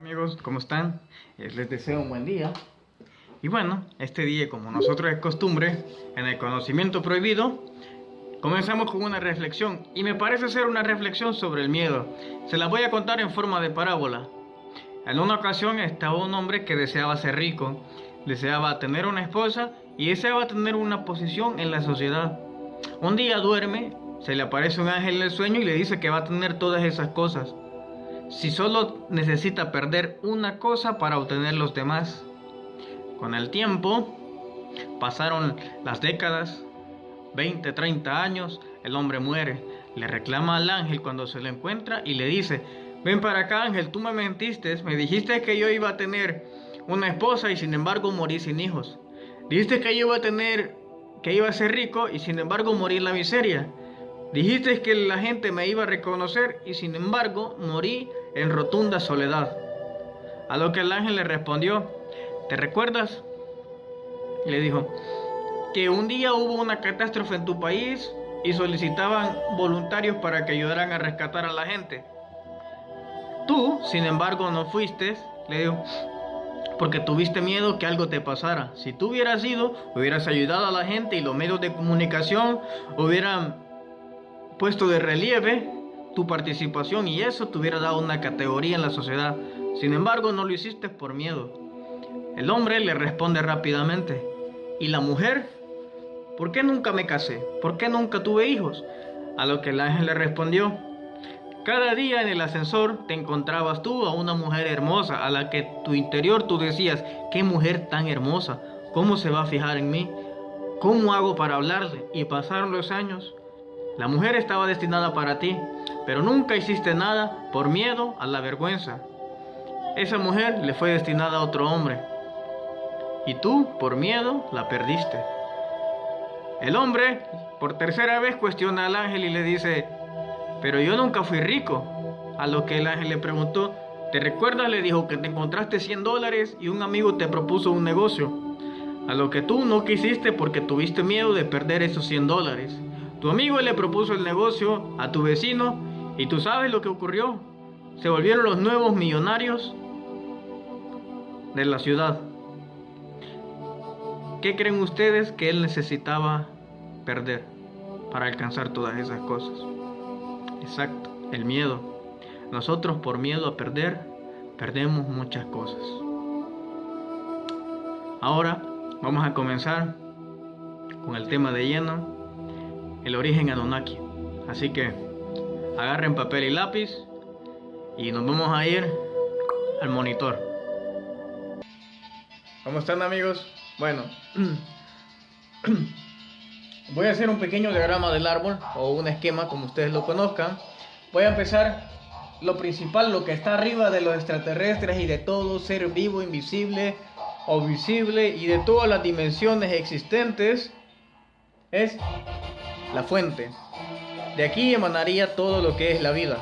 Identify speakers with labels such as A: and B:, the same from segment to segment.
A: Amigos, ¿cómo están? Les deseo un buen día. Y bueno, este día, como nosotros es costumbre, en el conocimiento prohibido, comenzamos con una reflexión. Y me parece ser una reflexión sobre el miedo. Se la voy a contar en forma de parábola. En una ocasión estaba un hombre que deseaba ser rico, deseaba tener una esposa y deseaba tener una posición en la sociedad. Un día duerme, se le aparece un ángel en el sueño y le dice que va a tener todas esas cosas, si solo necesita perder una cosa para obtener los demás. Con el tiempo, pasaron las décadas, 20, 30 años, el hombre muere. Le reclama al ángel cuando se lo encuentra y le dice: ven para acá, ángel, tú me mentiste, me dijiste que yo iba a tener una esposa y sin embargo morí sin hijos. Dijiste que yo iba a ser rico y sin embargo morí en la miseria. Dijiste que la gente me iba a reconocer y sin embargo morí en rotunda soledad. A lo que el ángel le respondió: ¿te recuerdas? Y le dijo que un día hubo una catástrofe en tu país y solicitaban voluntarios para que ayudaran a rescatar a la gente. Tú, sin embargo, no fuiste, le dijo, porque tuviste miedo que algo te pasara. Si tú hubieras ido, hubieras ayudado a la gente y los medios de comunicación hubieran puesto de relieve tu participación y eso te hubiera dado una categoría en la sociedad. Sin embargo, no lo hiciste por miedo. El hombre le responde rápidamente: ¿y la mujer? ¿Por qué nunca me casé? ¿Por qué nunca tuve hijos? A lo que el ángel le respondió: cada día en el ascensor te encontrabas tú a una mujer hermosa, a la que tu interior tú decías: qué mujer tan hermosa, ¿cómo se va a fijar en mí? ¿Cómo hago para hablarle? Y pasaron los años. La mujer estaba destinada para ti, pero nunca hiciste nada por miedo a la vergüenza. Esa mujer le fue destinada a otro hombre, y tú, por miedo, la perdiste. El hombre, por tercera vez, cuestiona al ángel y le dice: pero yo nunca fui rico. A lo que el ángel le preguntó: ¿te recuerdas? Le dijo que te encontraste $100 y un amigo te propuso un negocio. A lo que tú no quisiste porque tuviste miedo de perder esos $100. Tu amigo le propuso el negocio a tu vecino y tú sabes lo que ocurrió. Se volvieron los nuevos millonarios de la ciudad. ¿Qué creen ustedes que él necesitaba perder para alcanzar todas esas cosas? Exacto, el miedo. Nosotros por miedo a perder, perdemos muchas cosas. Ahora vamos a comenzar con el tema de lleno: el origen Anunnaki. Así que agarren papel y lápiz y nos vamos a ir al monitor. ¿Cómo están, amigos? Bueno, voy a hacer un pequeño diagrama del árbol o un esquema como ustedes lo conozcan. Voy a empezar lo principal, lo que está arriba de los extraterrestres y de todo ser vivo, invisible o visible y de todas las dimensiones existentes, es la fuente. De aquí emanaría todo lo que es la vida.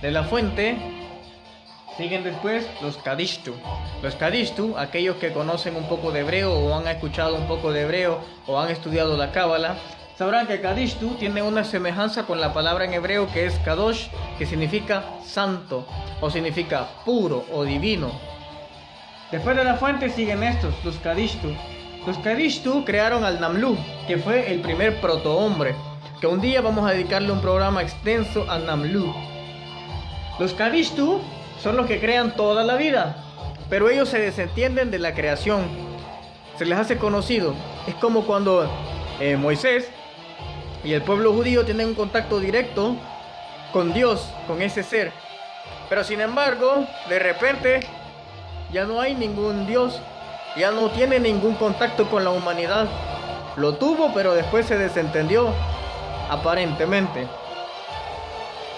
A: De la fuente siguen después los Kadishtu. Los Kadishtu, aquellos que conocen un poco de hebreo o han escuchado un poco de hebreo o han estudiado la Cábala, sabrán que Kadishtu tiene una semejanza con la palabra en hebreo que es Kadosh, que significa santo o significa puro o divino. Después de la fuente siguen estos, los Kadishtu. Los Kadishtu crearon al Namlu, que fue el primer protohombre, que un día vamos a dedicarle un programa extenso a Namlu. Los Kadishtu son los que crean toda la vida, pero ellos se desentienden de la creación. Se les hace conocido. Es como cuando Moisés y el pueblo judío tienen un contacto directo con Dios, con ese ser. Pero sin embargo, de repente ya no hay ningún Dios. Ya no tiene ningún contacto con la humanidad. Lo tuvo, pero después se desentendió, aparentemente.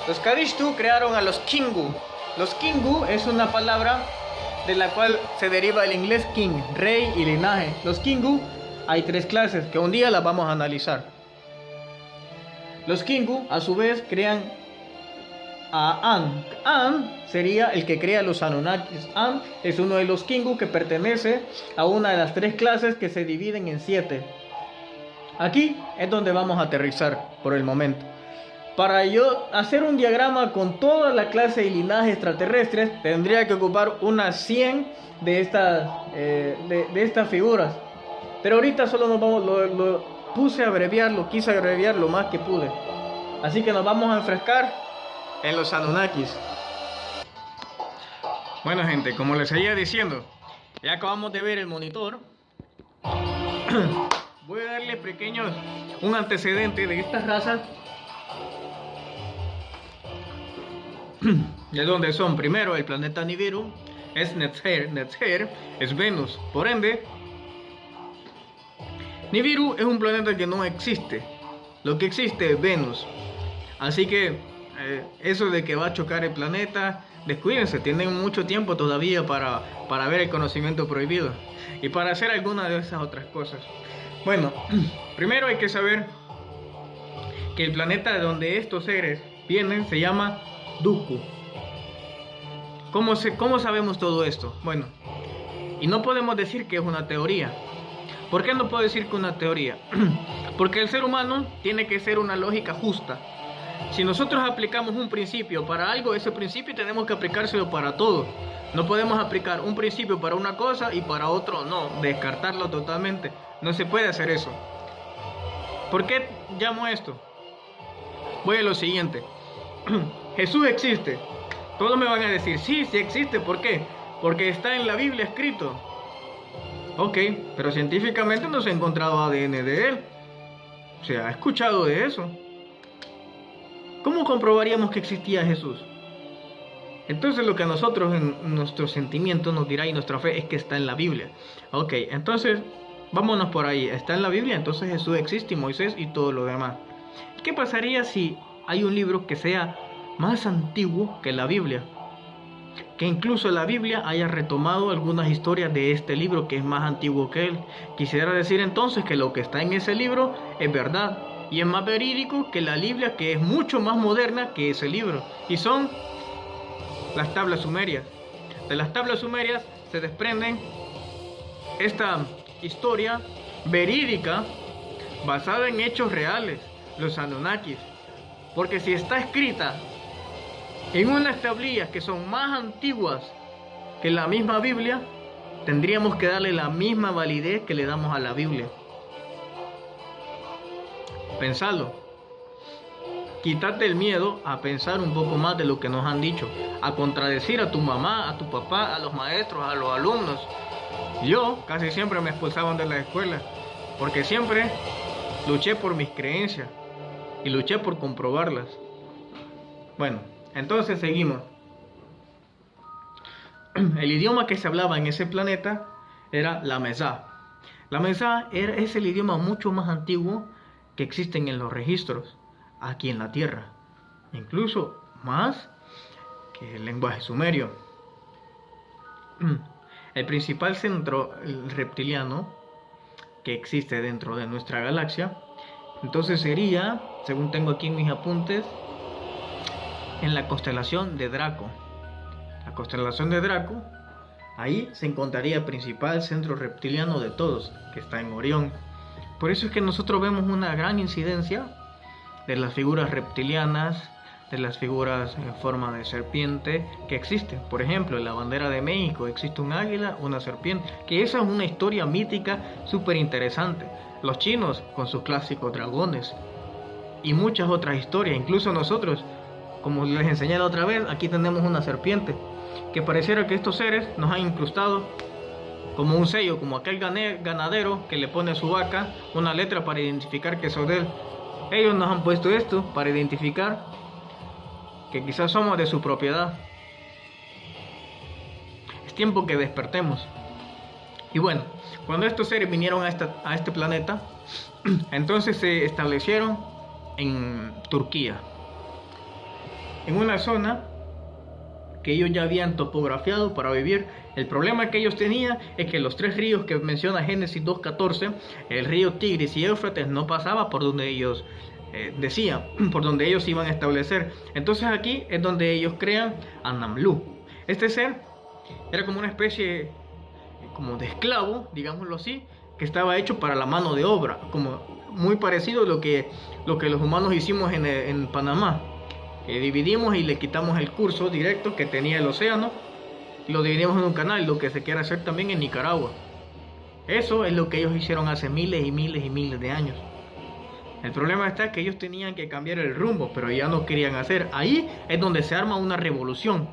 A: Los Kadishtu crearon a los Kingu. Los Kingu es una palabra de la cual se deriva el inglés king, rey y linaje. Los Kingu hay 3 clases que un día las vamos a analizar. Los Kingu a su vez crean a An. An sería el que crea los Anunnakis. An es uno de los Kingu que pertenece a una de las 3 clases que se dividen en 7. Aquí es donde vamos a aterrizar por el momento. Para yo hacer un diagrama con toda la clase y linaje extraterrestres, tendría que ocupar unas 100 de estas figuras. Pero ahorita solo nos vamos, lo quise abreviar lo más que pude. Así que nos vamos a enfrescar en los Anunnakis. Bueno, gente, como les seguía diciendo, ya acabamos de ver el monitor. Voy a darle un antecedente de estas razas. De donde son: primero, el planeta Nibiru es Neter es Venus. Por ende, Nibiru es un planeta que no existe. Lo que existe es Venus. Así que eso de que va a chocar el planeta, descuídense, tienen mucho tiempo todavía para ver el conocimiento prohibido y para hacer alguna de esas otras cosas. Bueno, primero hay que saber que el planeta de donde estos seres vienen se llama Dooku. ¿Cómo sabemos todo esto? Bueno, y no podemos decir que es una teoría. ¿Por qué no puedo decir que es una teoría? Porque el ser humano tiene que ser una lógica justa. Si nosotros aplicamos un principio para algo, ese principio tenemos que aplicárselo para todo. No podemos aplicar un principio para una cosa y para otro no, descartarlo totalmente. No se puede hacer eso. ¿Por qué llamo esto? Voy a lo siguiente. Jesús existe. Todos me van a decir, sí existe. ¿Por qué? Porque está en la Biblia escrito. Ok, pero científicamente no se ha encontrado ADN de él. ¿Se ha escuchado de eso? ¿Cómo comprobaríamos que existía Jesús? Entonces lo que a nosotros en nuestros sentimientos nos dirá y nuestra fe es que está en la Biblia. Ok, entonces vámonos por ahí. Está en la Biblia, entonces Jesús existe, y Moisés y todo lo demás. ¿Qué pasaría si hay un libro que sea más antiguo que la Biblia? Que incluso la Biblia haya retomado algunas historias de este libro que es más antiguo que él. Quisiera decir entonces que lo que está en ese libro es verdad y es más verídico que la Biblia, que es mucho más moderna que ese libro. Y son las tablas sumerias. De las tablas sumerias se desprenden esta historia verídica basada en hechos reales, los Anunnakis. Porque si está escrita en unas tablillas que son más antiguas que la misma Biblia, tendríamos que darle la misma validez que le damos a la Biblia. Pensalo. Quítate el miedo a pensar un poco más de lo que nos han dicho, a contradecir a tu mamá, a tu papá, a los maestros, a los alumnos. Yo casi siempre me expulsaban de la escuela, porque siempre luché por mis creencias y luché por comprobarlas. Bueno, entonces seguimos. El idioma que se hablaba en ese planeta era la Mesa. La Mesa es el idioma mucho más antiguo que existen en los registros aquí en la Tierra, incluso más que el lenguaje sumerio. El principal centro reptiliano que existe dentro de nuestra galaxia, entonces sería, según tengo aquí en mis apuntes, en la constelación de Draco. La constelación de Draco, ahí se encontraría el principal centro reptiliano de todos, que está en Orión. Por eso es que nosotros vemos una gran incidencia de las figuras reptilianas, de las figuras en forma de serpiente que existen. Por ejemplo, en la bandera de México existe un águila, una serpiente, que esa es una historia mítica súper interesante. Los chinos con sus clásicos dragones y muchas otras historias. Incluso nosotros, como les enseñé la otra vez, aquí tenemos una serpiente que pareciera que estos seres nos han incrustado como un sello, como aquel ganadero que le pone a su vaca una letra para identificar que son de él. Ellos nos han puesto esto para identificar que quizás somos de su propiedad. Es tiempo que despertemos. Y bueno, cuando estos seres vinieron a este planeta, entonces se establecieron en Turquía, en una zona que ellos ya habían topografiado para vivir. El problema que ellos tenían es que los 3 ríos que menciona Génesis 2.14, el río Tigris y Éufrates, no pasaba por donde ellos decían, por donde ellos iban a establecer. Entonces aquí es donde ellos crean a Namlu. Este ser era como una especie como de esclavo, digámoslo así, que estaba hecho para la mano de obra, como muy parecido a lo que los humanos hicimos en Panamá, que dividimos y le quitamos el curso directo que tenía el océano y lo dividimos en un canal, lo que se quiere hacer también en Nicaragua. Eso es lo que ellos hicieron hace miles y miles y miles de años. El problema está que ellos tenían que cambiar el rumbo, pero ya no querían hacer. Ahí es donde se arma una revolución.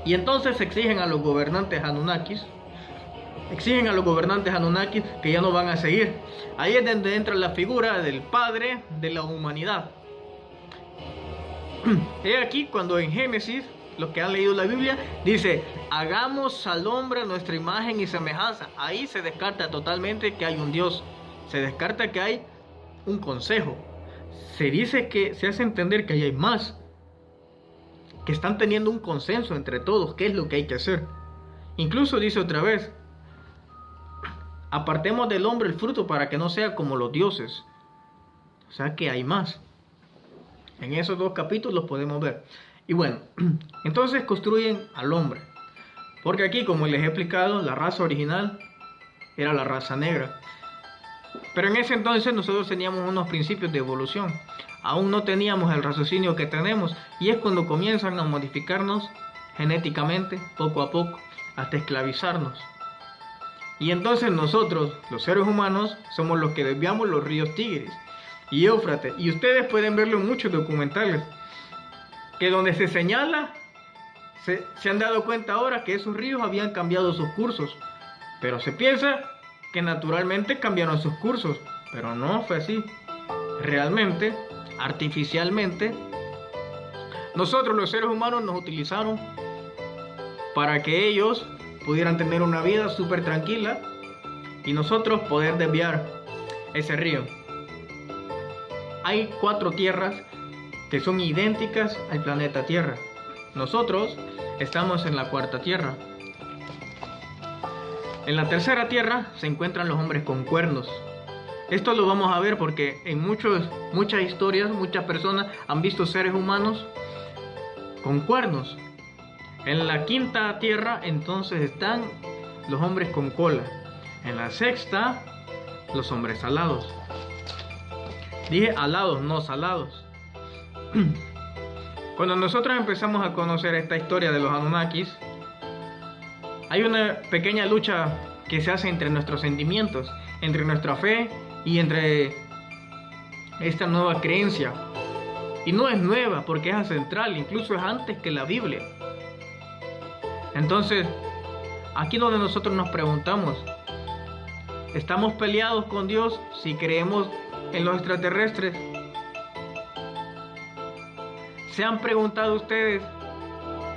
A: Y entonces exigen a los gobernantes Anunnakis, que ya no van a seguir. Ahí es donde entra la figura del padre de la humanidad. He aquí cuando en Génesis, los que han leído la Biblia, dice: hagamos al hombre a nuestra imagen y semejanza. Ahí se descarta totalmente que hay un Dios. Se descarta que hay un consejo. Se dice que se hace entender que ahí hay más, que están teniendo un consenso entre todos, qué es lo que hay que hacer. Incluso dice otra vez: apartemos del hombre el fruto para que no sea como los dioses. O sea que hay más. En esos dos capítulos podemos ver. Y bueno, entonces construyen al hombre, porque aquí, como les he explicado, la raza original era la raza negra. Pero en ese entonces nosotros teníamos unos principios de evolución. Aún no teníamos el raciocinio que tenemos, y es cuando comienzan a modificarnos genéticamente, poco a poco, hasta esclavizarnos. Y entonces nosotros, los seres humanos, somos los que desviamos los ríos Tigris y Éufrates. Y ustedes pueden verlo en muchos documentales, que donde se señala, se han dado cuenta ahora que esos ríos habían cambiado sus cursos. Pero se piensa que naturalmente cambiaron sus cursos, pero no fue así. Realmente, artificialmente, nosotros los seres humanos nos utilizaron para que ellos pudieran tener una vida súper tranquila y nosotros poder desviar ese río. Hay 4 tierras que son idénticas al planeta Tierra. Nosotros estamos en la 4ª tierra. En la 3ª tierra se encuentran los hombres con cuernos. Esto lo vamos a ver porque en muchas historias, muchas personas han visto seres humanos con cuernos. En la 5ª tierra entonces están los hombres con cola. En la 6ª, los hombres alados. Dije alados, no salados. Cuando nosotros empezamos a conocer esta historia de los Anunnakis, hay una pequeña lucha que se hace entre nuestros sentimientos, entre nuestra fe y entre esta nueva creencia. Y no es nueva porque es ancestral, incluso es antes que la Biblia. Entonces, aquí donde nosotros nos preguntamos, ¿estamos peleados con Dios si creemos en los extraterrestres? ¿Se han preguntado ustedes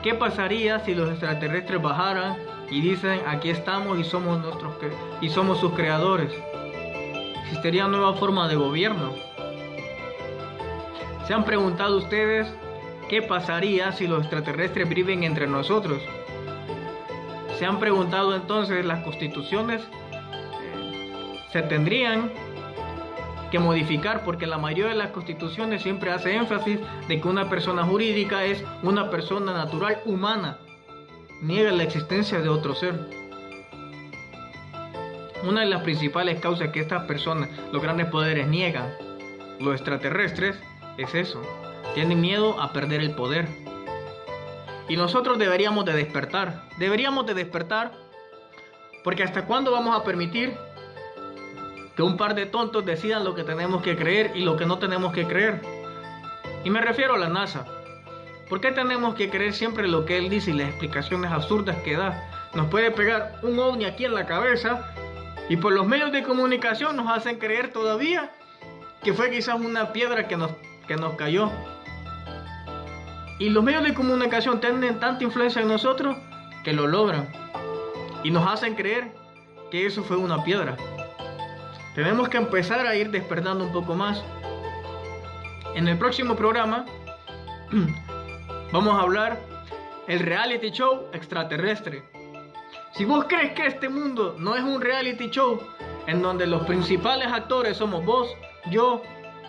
A: qué pasaría si los extraterrestres bajaran y dicen: aquí estamos y somos sus creadores? ¿Existiría una nueva forma de gobierno? ¿Se han preguntado ustedes qué pasaría si los extraterrestres viven entre nosotros? ¿Se han preguntado entonces las constituciones se tendrían que modificar? Porque la mayoría de las constituciones siempre hace énfasis de que una persona jurídica es una persona natural humana. Niega la existencia de otro ser. Una de las principales causas que estas personas, los grandes poderes, niegan los extraterrestres es eso. Tienen miedo a perder el poder. Y nosotros deberíamos de despertar. Porque ¿hasta cuándo vamos a permitir que un par de tontos decidan lo que tenemos que creer y lo que no tenemos que creer? Y me refiero a la NASA. ¿Por qué tenemos que creer siempre lo que él dice y las explicaciones absurdas que da? Nos puede pegar un ovni aquí en la cabeza y por los medios de comunicación nos hacen creer todavía que fue quizás una piedra que nos cayó. Y los medios de comunicación tienen tanta influencia en nosotros que lo logran y nos hacen creer que eso fue una piedra. Tenemos que empezar a ir despertando un poco más. En el próximo programa vamos a hablar el reality show extraterrestre. Si vos crees que este mundo no es un reality show en donde los principales actores somos vos, yo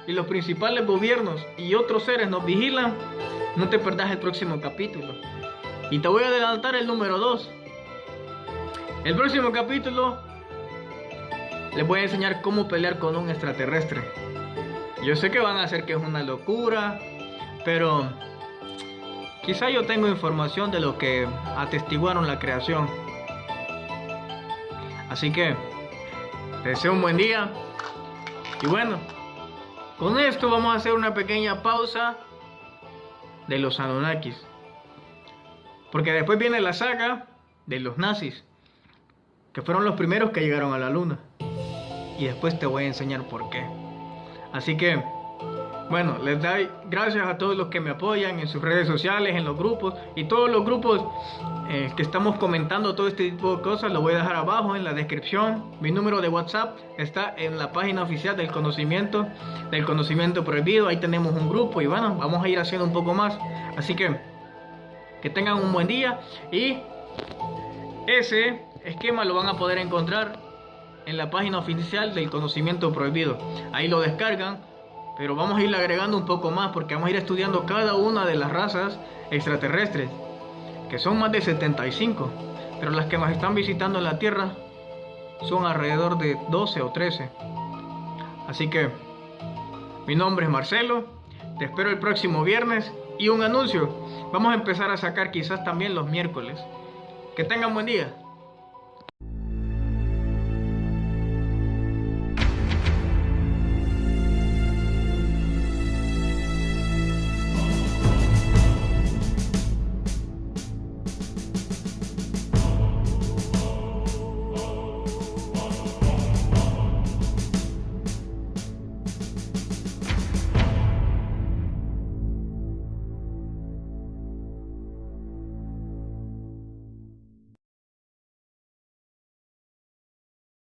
A: y los principales gobiernos y otros seres nos vigilan, no te perdás el próximo capítulo. Y te voy a adelantar el número 2. El próximo capítulo les voy a enseñar cómo pelear con un extraterrestre. Yo sé que van a hacer que es una locura, pero quizá yo tengo información de lo que atestiguaron la creación. Así que te deseo un buen día. Y bueno, con esto vamos a hacer una pequeña pausa de los Anunnakis, porque después viene la saga de los nazis, que fueron los primeros que llegaron a la luna, y después te voy a enseñar por qué. Así que bueno, les doy gracias a todos los que me apoyan en sus redes sociales, en los grupos, y todos los grupos que estamos comentando todo este tipo de cosas, lo voy a dejar abajo en la descripción. Mi número de WhatsApp está en la página oficial del conocimiento prohibido. Ahí tenemos un grupo y bueno, vamos a ir haciendo un poco más. Así que tengan un buen día, y ese esquema lo van a poder encontrar en la página oficial del conocimiento prohibido. Ahí lo descargan, pero vamos a ir agregando un poco más, porque vamos a ir estudiando cada una de las razas extraterrestres, que son más de 75, pero las que nos están visitando en la Tierra son alrededor de 12 o 13. Así que mi nombre es Marcelo, te espero el próximo viernes, y un anuncio, vamos a empezar a sacar quizás también los miércoles. Que tengan buen día.